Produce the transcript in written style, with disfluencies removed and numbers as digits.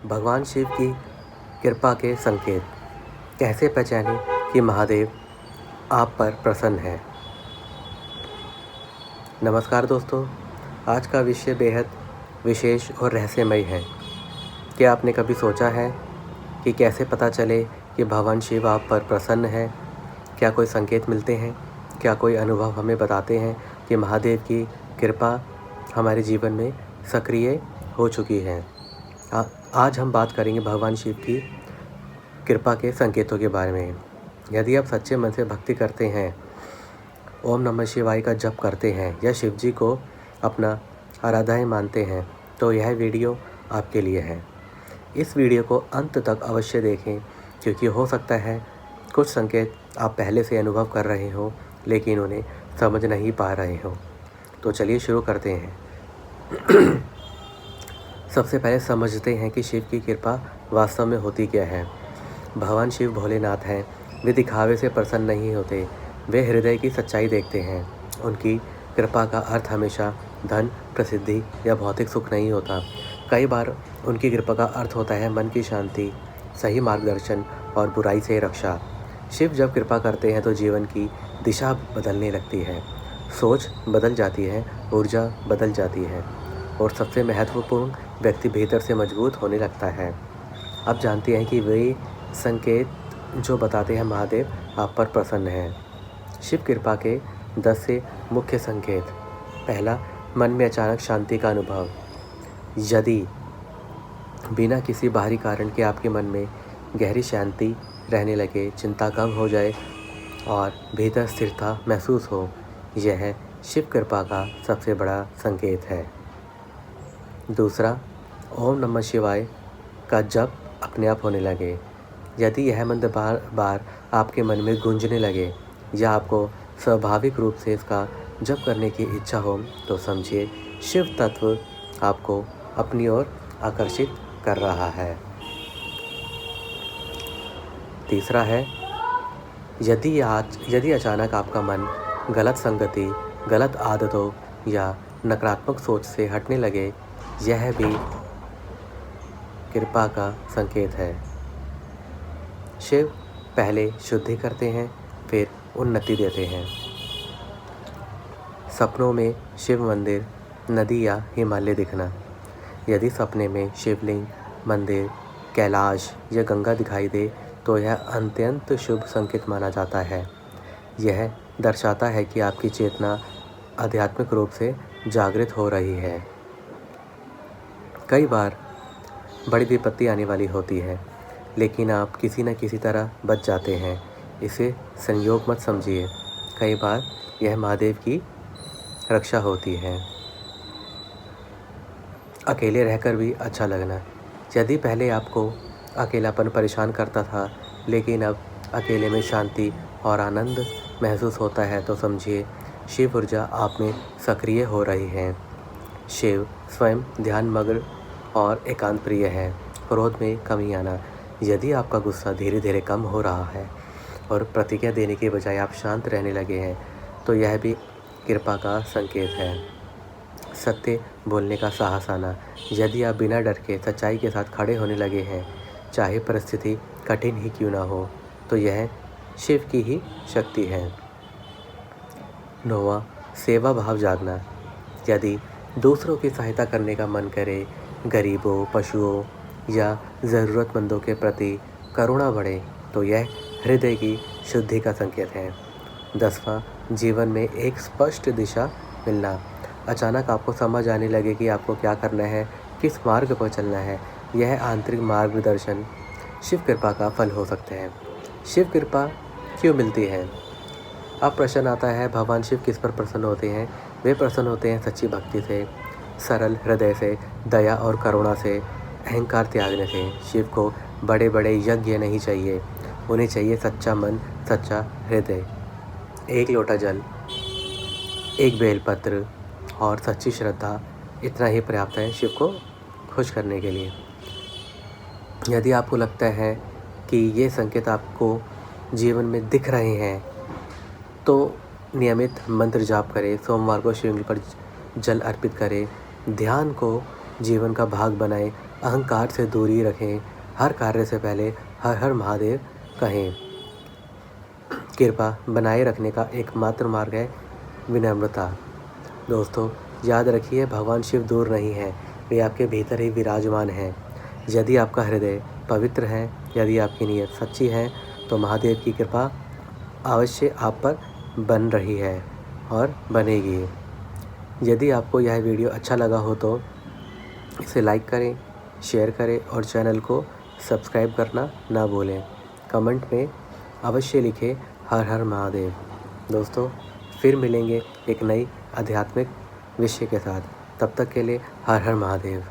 भगवान शिव की कृपा के संकेत। कैसे पहचानें कि महादेव आप पर प्रसन्न है। नमस्कार दोस्तों, आज का विषय बेहद विशेष और रहस्यमय है। क्या आपने कभी सोचा है कि कैसे पता चले कि भगवान शिव आप पर प्रसन्न है? क्या कोई संकेत मिलते हैं? क्या कोई अनुभव हमें बताते हैं कि महादेव की कृपा हमारे जीवन में सक्रिय हो चुकी है? आज हम बात करेंगे भगवान शिव की कृपा के संकेतों के बारे में। यदि आप सच्चे मन से भक्ति करते हैं, ओम नमः शिवाय का जप करते हैं या शिव जी को अपना आराध्य मानते हैं, तो यह वीडियो आपके लिए है। इस वीडियो को अंत तक अवश्य देखें, क्योंकि हो सकता है कुछ संकेत आप पहले से अनुभव कर रहे हो लेकिन उन्हें समझ नहीं पा रहे हो। तो चलिए शुरू करते हैं। सबसे पहले समझते हैं कि शिव की कृपा वास्तव में होती क्या है। भगवान शिव भोलेनाथ हैं। वे दिखावे से प्रसन्न नहीं होते, वे हृदय की सच्चाई देखते हैं। उनकी कृपा का अर्थ हमेशा धन, प्रसिद्धि या भौतिक सुख नहीं होता। कई बार उनकी कृपा का अर्थ होता है मन की शांति, सही मार्गदर्शन और बुराई से रक्षा। शिव जब कृपा करते हैं तो जीवन की दिशा बदलने लगती है, सोच बदल जाती है, ऊर्जा बदल जाती है और सबसे महत्वपूर्ण, व्यक्ति भीतर से मजबूत होने लगता है। अब जानते हैं कि वे संकेत जो बताते हैं महादेव आप पर प्रसन्न हैं। शिव कृपा के 10 से मुख्य संकेत। पहला, मन में अचानक शांति का अनुभव। यदि बिना किसी बाहरी कारण के आपके मन में गहरी शांति रहने लगे, चिंता कम हो जाए और भीतर स्थिरता महसूस हो, यह शिव कृपा का सबसे बड़ा संकेत है। दूसरा, ओम नमः शिवाय का जप अपने आप होने लगे। यदि यह मंत्र बार बार आपके मन में गूंजने लगे या आपको स्वाभाविक रूप से इसका जप करने की इच्छा हो, तो समझिए शिव तत्व आपको अपनी ओर आकर्षित कर रहा है। तीसरा है, यदि अचानक आपका मन गलत संगति, गलत आदतों या नकारात्मक सोच से हटने लगे, यह भी कृपा का संकेत है। शिव पहले शुद्धि करते हैं, फिर उन्नति देते हैं। सपनों में शिव मंदिर, नदी या हिमालय दिखना। यदि सपने में शिवलिंग, मंदिर, कैलाश या गंगा दिखाई दे, तो यह अत्यंत शुभ संकेत माना जाता है। यह दर्शाता है कि आपकी चेतना आध्यात्मिक रूप से जागृत हो रही है। कई बार बड़ी विपत्ति आने वाली होती है, लेकिन आप किसी न किसी तरह बच जाते हैं। इसे संयोग मत समझिए, कई बार यह महादेव की रक्षा होती है। अकेले रहकर भी अच्छा लगना। यदि पहले आपको अकेलापन परेशान करता था, लेकिन अब अकेले में शांति और आनंद महसूस होता है, तो समझिए शिव ऊर्जा आप में सक्रिय हो रही है। शिव स्वयं ध्यान मग्न और एकांत प्रिय है। क्रोध में कमी आना। यदि आपका गुस्सा धीरे धीरे कम हो रहा है और प्रतिक्रिया देने के बजाय आप शांत रहने लगे हैं, तो यह भी कृपा का संकेत है। सत्य बोलने का साहस आना। यदि आप बिना डर के सच्चाई के साथ खड़े होने लगे हैं, चाहे परिस्थिति कठिन ही क्यों ना हो, तो यह शिव की ही शक्ति है। 9वां, सेवा भाव जागना। यदि दूसरों की सहायता करने का मन करे, गरीबों, पशुओं या ज़रूरतमंदों के प्रति करुणा बढ़े, तो यह हृदय की शुद्धि का संकेत है। 10वां, जीवन में एक स्पष्ट दिशा मिलना। अचानक आपको समझ आने लगे कि आपको क्या करना है, किस मार्ग पर चलना है। यह आंतरिक मार्गदर्शन शिव कृपा का फल हो सकता है। शिव कृपा क्यों मिलती है? अब प्रश्न आता है, भगवान शिव किस पर प्रसन्न होते हैं? वे प्रसन्न होते हैं सच्ची भक्ति से, सरल हृदय से, दया और करुणा से, अहंकार त्यागने से। शिव को बड़े बड़े यज्ञ नहीं चाहिए, उन्हें चाहिए सच्चा मन, सच्चा हृदय। एक लोटा जल, एक बेलपत्र और सच्ची श्रद्धा, इतना ही पर्याप्त है शिव को खुश करने के लिए। यदि आपको लगता है कि ये संकेत आपको जीवन में दिख रहे हैं, तो नियमित मंत्र जाप करें, सोमवार को शिवलिंग पर जल अर्पित करें, ध्यान को जीवन का भाग बनाएं अहंकार से दूरी रखें। हर कार्य से पहले हर हर महादेव कहें। कृपा बनाए रखने का एकमात्र मार्ग है विनम्रता। दोस्तों, याद रखिए, भगवान शिव दूर नहीं हैं, वे आपके भीतर ही विराजमान हैं। यदि आपका हृदय पवित्र है, यदि आपकी नीयत सच्ची है, तो महादेव की कृपा अवश्य आप पर बन रही है और बनेगी। यदि आपको यह वीडियो अच्छा लगा हो तो इसे लाइक करें, शेयर करें और चैनल को सब्सक्राइब करना ना भूलें। कमेंट में अवश्य लिखें हर हर महादेव। दोस्तों, फिर मिलेंगे एक नई आध्यात्मिक विषय के साथ। तब तक के लिए हर हर महादेव।